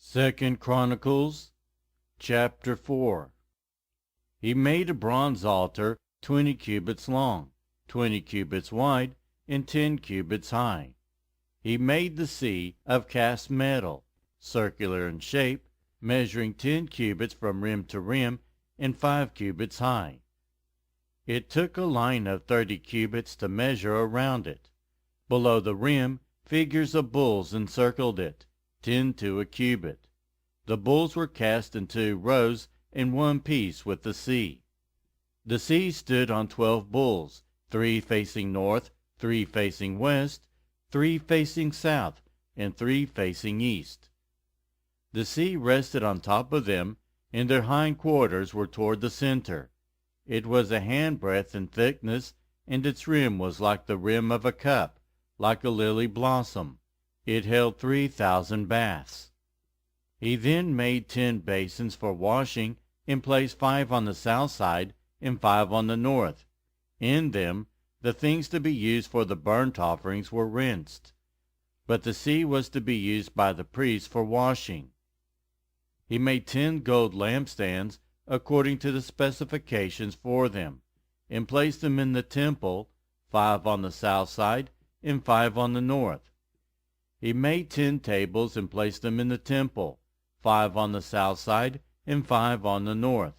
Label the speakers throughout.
Speaker 1: 2 Chronicles chapter 4. He made a bronze altar 20 cubits long, 20 cubits wide, and 10 cubits high. He made the sea of cast metal, circular in shape, measuring 10 cubits from rim to rim, and 5 cubits high. It took a line of 30 cubits to measure around it. Below the rim, figures of bulls encircled it, 10 to a cubit. The bulls were cast in 2 rows in one piece with the sea. The sea stood on 12 bulls, 3 facing north, 3 facing west, 3 facing south, and 3 facing east. The sea rested on top of them, and their hind quarters were toward the center. It was a handbreadth in thickness, and its rim was like the rim of a cup, like a lily blossom. It held 3,000 baths. He then made 10 basins for washing, and placed 5 on the south side and 5 on the north. In them the things to be used for the burnt offerings were rinsed, but the sea was to be used by the priests for washing. He made 10 gold lampstands according to the specifications for them, and placed them in the temple, 5 on the south side and 5 on the north. He made 10 tables and placed them in the temple, 5 on the south side and 5 on the north.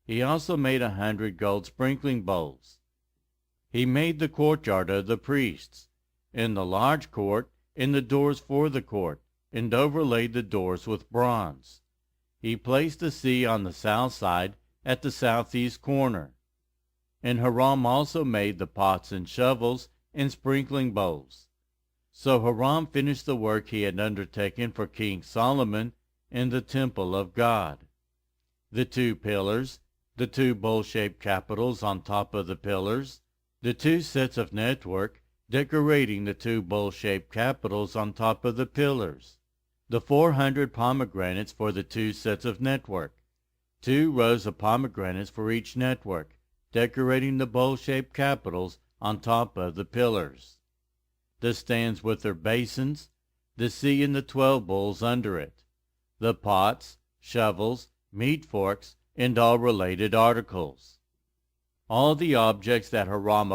Speaker 1: He also made 100 gold sprinkling bowls. He made the courtyard of the priests, and the large court, and the doors for the court, and overlaid the doors with bronze. He placed the sea on the south side at the southeast corner. And Hiram also made the pots and shovels and sprinkling bowls. So Hiram finished the work he had undertaken for King Solomon in the temple of God. The 2 pillars, the 2 bowl-shaped capitals on top of the pillars, the 2 sets of network decorating the 2 bowl-shaped capitals on top of the pillars, the 400 pomegranates for the 2 sets of network, 2 rows of pomegranates for each network, decorating the bowl-shaped capitals on top of the pillars, the stands with their basins, the sea and the 12 bowls under it, the pots, shovels, meat forks, and all related articles. All the objects that Hiram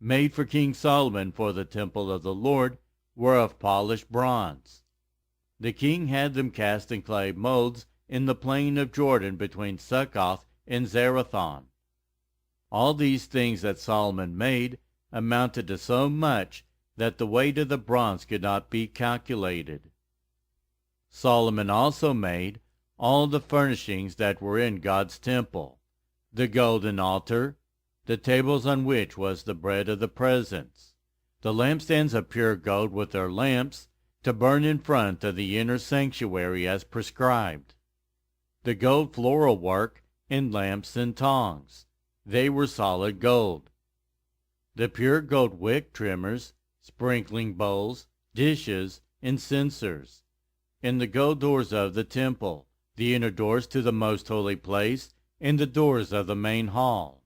Speaker 1: made for King Solomon for the temple of the Lord were of polished bronze. The king had them cast in clay molds in the plain of Jordan between Succoth and Zerathon. All these things that Solomon made amounted to so much that the weight of the bronze could not be calculated. Solomon also made all the furnishings that were in God's temple, the golden altar, the tables on which was the bread of the presence, the lampstands of pure gold with their lamps, to burn in front of the inner sanctuary as prescribed, the gold floral work, and lamps and tongs. They were solid gold. The pure gold wick trimmers, sprinkling bowls, dishes, and censers, and the gold doors of the temple, the inner doors to the most holy place, and the doors of the main hall.